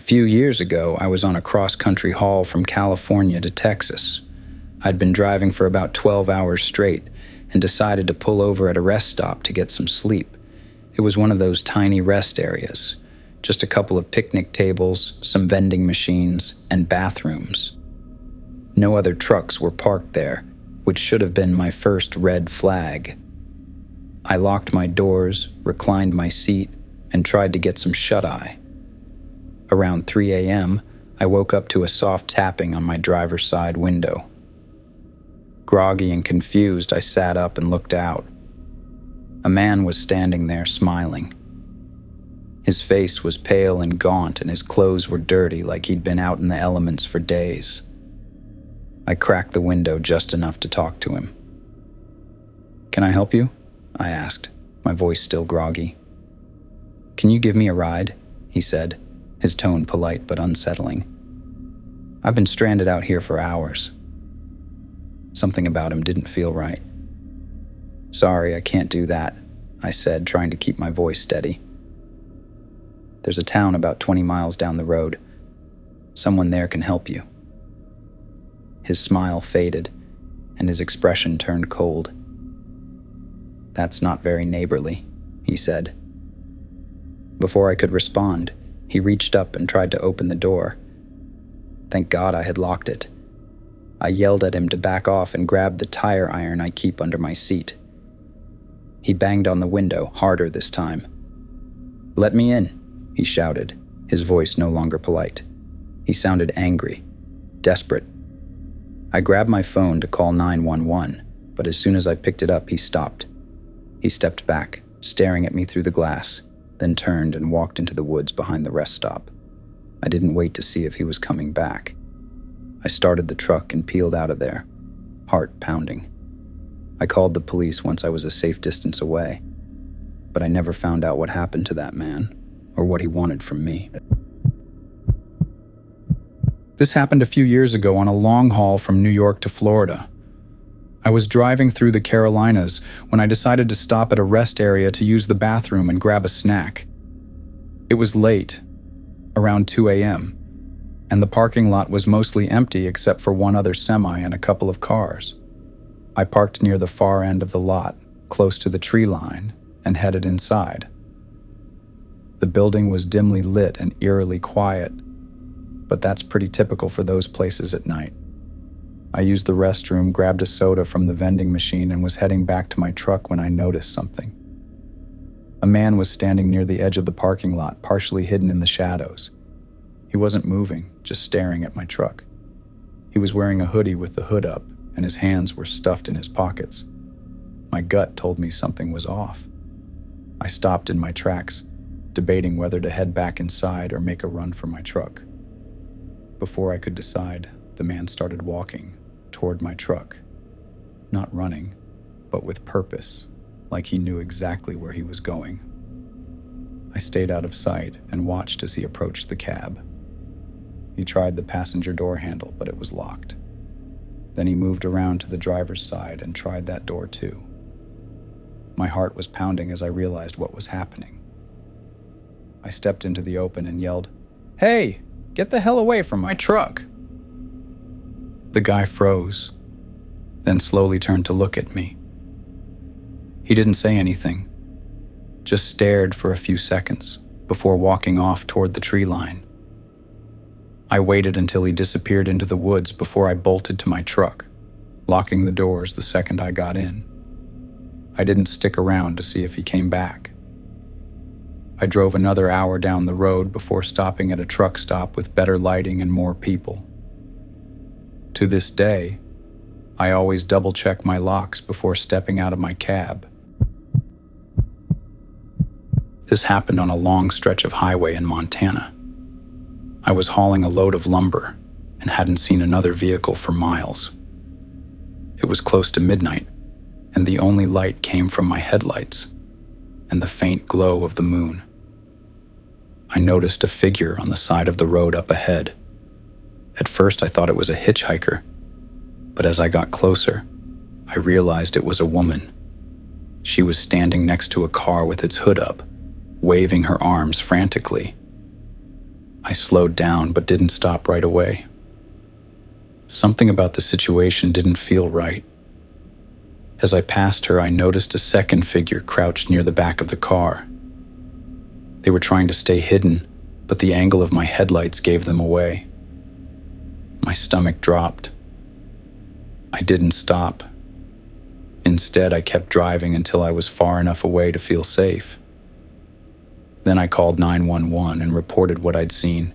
few years ago, I was on a cross-country haul from California to Texas. I'd been driving for about 12 hours straight and decided to pull over at a rest stop to get some sleep. It was one of those tiny rest areas, just a couple of picnic tables, some vending machines, and bathrooms. No other trucks were parked there, which should have been my first red flag. I locked my doors, reclined my seat, and tried to get some shut-eye. Around 3 a.m., I woke up to a soft tapping on my driver's side window. Groggy and confused, I sat up and looked out. A man was standing there smiling. His face was pale and gaunt, and his clothes were dirty like he'd been out in the elements for days. I cracked the window just enough to talk to him. "Can I help you?" I asked, my voice still groggy. "Can you give me a ride?" he said, his tone polite but unsettling. "I've been stranded out here for hours." Something about him didn't feel right. "Sorry, I can't do that," I said, trying to keep my voice steady. "There's a town about 20 miles down the road. Someone there can help you." His smile faded, and his expression turned cold. "That's not very neighborly," he said. Before I could respond, he reached up and tried to open the door. Thank God I had locked it. I yelled at him to back off and grabbed the tire iron I keep under my seat. He banged on the window, harder this time. "Let me in," he shouted, his voice no longer polite. He sounded angry, desperate. I grabbed my phone to call 911, but as soon as I picked it up, he stopped. He stepped back, staring at me through the glass, then turned and walked into the woods behind the rest stop. I didn't wait to see if he was coming back. I started the truck and peeled out of there, heart pounding. I called the police once I was a safe distance away, but I never found out what happened to that man or what he wanted from me. This happened a few years ago on a long haul from New York to Florida. I was driving through the Carolinas when I decided to stop at a rest area to use the bathroom and grab a snack. It was late, around 2 a.m., and the parking lot was mostly empty except for one other semi and a couple of cars. I parked near the far end of the lot, close to the tree line, and headed inside. The building was dimly lit and eerily quiet, but that's pretty typical for those places at night. I used the restroom, grabbed a soda from the vending machine, and was heading back to my truck when I noticed something. A man was standing near the edge of the parking lot, partially hidden in the shadows. He wasn't moving, just staring at my truck. He was wearing a hoodie with the hood up, and his hands were stuffed in his pockets. My gut told me something was off. I stopped in my tracks, debating whether to head back inside or make a run for my truck. Before I could decide, the man started walking toward my truck. Not running, but with purpose, like he knew exactly where he was going. I stayed out of sight and watched as he approached the cab. He tried the passenger door handle, but it was locked. Then he moved around to the driver's side and tried that door too. My heart was pounding as I realized what was happening. I stepped into the open and yelled, "Hey, get the hell away from my truck!" The guy froze, then slowly turned to look at me. He didn't say anything, just stared for a few seconds before walking off toward the tree line. I waited until he disappeared into the woods before I bolted to my truck, locking the doors the second I got in. I didn't stick around to see if he came back. I drove another hour down the road before stopping at a truck stop with better lighting and more people. To this day, I always double-check my locks before stepping out of my cab. This happened on a long stretch of highway in Montana. I was hauling a load of lumber and hadn't seen another vehicle for miles. It was close to midnight, and the only light came from my headlights and the faint glow of the moon. I noticed a figure on the side of the road up ahead. At first, I thought it was a hitchhiker, but as I got closer, I realized it was a woman. She was standing next to a car with its hood up, waving her arms frantically. I slowed down but didn't stop right away. Something about the situation didn't feel right. As I passed her, I noticed a second figure crouched near the back of the car. They were trying to stay hidden, but the angle of my headlights gave them away. My stomach dropped. I didn't stop. Instead, I kept driving until I was far enough away to feel safe. Then I called 911 and reported what I'd seen.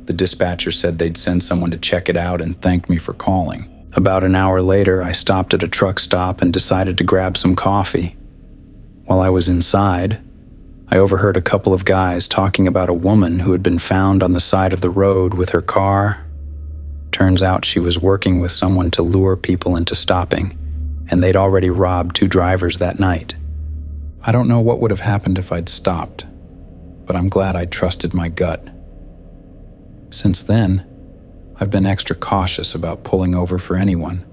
The dispatcher said they'd send someone to check it out and thanked me for calling. About an hour later, I stopped at a truck stop and decided to grab some coffee. While I was inside, I overheard a couple of guys talking about a woman who had been found on the side of the road with her car. Turns out she was working with someone to lure people into stopping, and they'd already robbed 2 drivers that night. I don't know what would have happened if I'd stopped, but I'm glad I trusted my gut. Since then, I've been extra cautious about pulling over for anyone,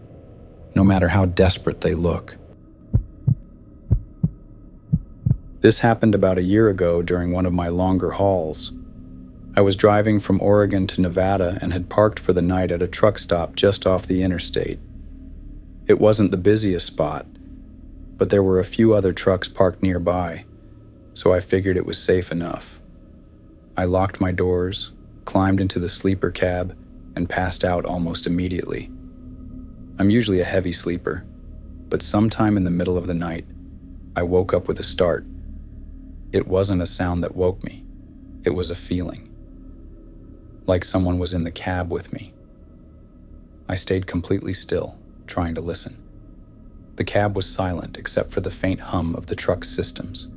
no matter how desperate they look. This happened about a year ago during one of my longer hauls. I was driving from Oregon to Nevada and had parked for the night at a truck stop just off the interstate. It wasn't the busiest spot, but there were a few other trucks parked nearby, so I figured it was safe enough. I locked my doors, climbed into the sleeper cab, and passed out almost immediately. I'm usually a heavy sleeper, but sometime in the middle of the night, I woke up with a start. It wasn't a sound that woke me. It was a feeling. Like someone was in the cab with me. I stayed completely still, trying to listen. The cab was silent except for the faint hum of the truck's systems.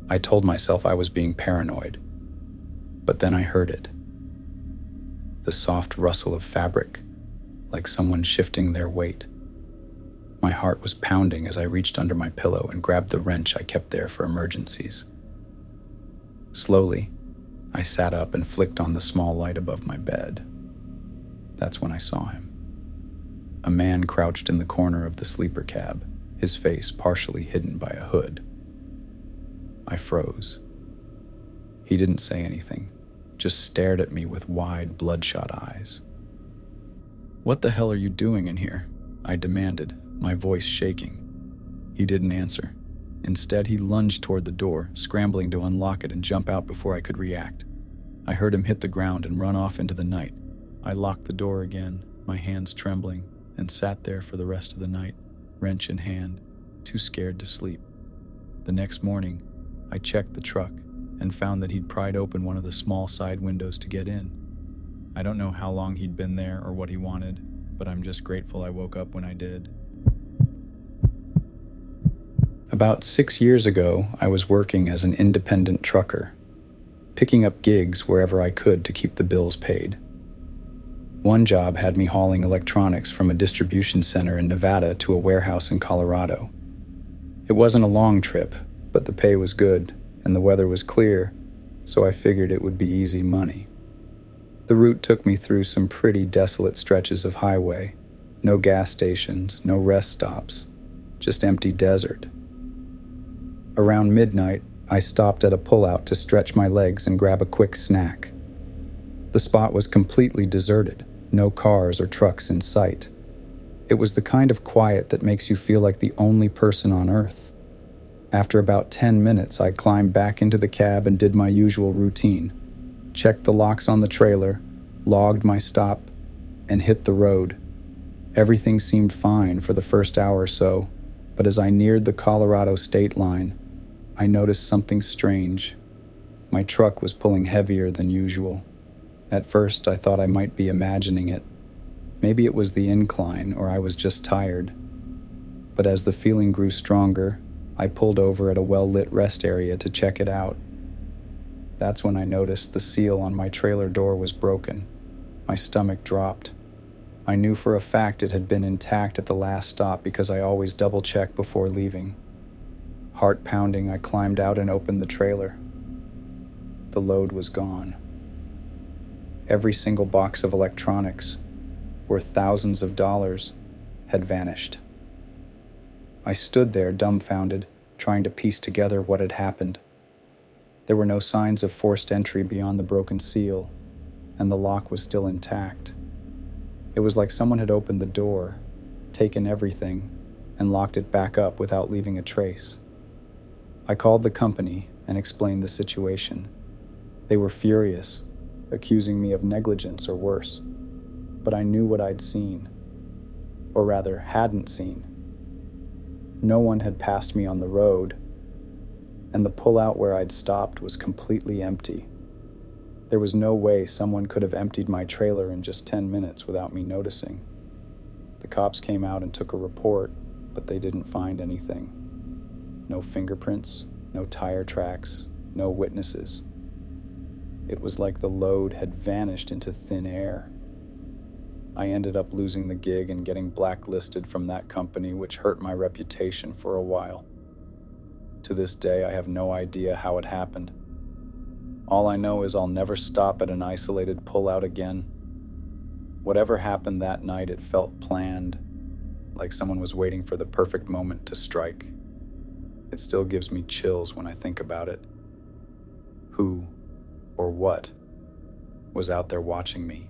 I told myself I was being paranoid, but then I heard it. The soft rustle of fabric, like someone shifting their weight. My heart was pounding as I reached under my pillow and grabbed the wrench I kept there for emergencies. Slowly, I sat up and flicked on the small light above my bed. That's when I saw him. A man crouched in the corner of the sleeper cab, his face partially hidden by a hood. I froze. He didn't say anything, just stared at me with wide, bloodshot eyes. "What the hell are you doing in here?" I demanded, my voice shaking. He didn't answer. Instead, he lunged toward the door, scrambling to unlock it and jump out before I could react. I heard him hit the ground and run off into the night. I locked the door again, my hands trembling, and sat there for the rest of the night, wrench in hand, too scared to sleep. The next morning, I checked the truck and found that he'd pried open one of the small side windows to get in. I don't know how long he'd been there or what he wanted, but I'm just grateful I woke up when I did. About 6 years ago, I was working as an independent trucker, picking up gigs wherever I could to keep the bills paid. One job had me hauling electronics from a distribution center in Nevada to a warehouse in Colorado. It wasn't a long trip, but the pay was good and the weather was clear, so I figured it would be easy money. The route took me through some pretty desolate stretches of highway. No gas stations, no rest stops, just empty desert. Around midnight, I stopped at a pullout to stretch my legs and grab a quick snack. The spot was completely deserted, no cars or trucks in sight. It was the kind of quiet that makes you feel like the only person on Earth. After about 10 minutes, I climbed back into the cab and did my usual routine. Checked the locks on the trailer, logged my stop, and hit the road. Everything seemed fine for the first hour or so, but as I neared the Colorado state line, I noticed something strange. My truck was pulling heavier than usual. At first, I thought I might be imagining it. Maybe it was the incline, or I was just tired. But as the feeling grew stronger, I pulled over at a well-lit rest area to check it out. That's when I noticed the seal on my trailer door was broken. My stomach dropped. I knew for a fact it had been intact at the last stop because I always double-check before leaving. Heart pounding, I climbed out and opened the trailer. The load was gone. Every single box of electronics, worth thousands of dollars, had vanished. I stood there dumbfounded, trying to piece together what had happened. There were no signs of forced entry beyond the broken seal, and the lock was still intact. It was like someone had opened the door, taken everything, and locked it back up without leaving a trace. I called the company and explained the situation. They were furious, accusing me of negligence or worse. But I knew what I'd seen, or rather, hadn't seen. No one had passed me on the road, and the pullout where I'd stopped was completely empty. There was no way someone could have emptied my trailer in just 10 minutes without me noticing. The cops came out and took a report, but they didn't find anything. No fingerprints, no tire tracks, no witnesses. It was like the load had vanished into thin air. I ended up losing the gig and getting blacklisted from that company, which hurt my reputation for a while. To this day, I have no idea how it happened. All I know is I'll never stop at an isolated pullout again. Whatever happened that night, it felt planned, like someone was waiting for the perfect moment to strike. It still gives me chills when I think about it. Who, or what, was out there watching me?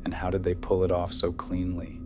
And how did they pull it off so cleanly?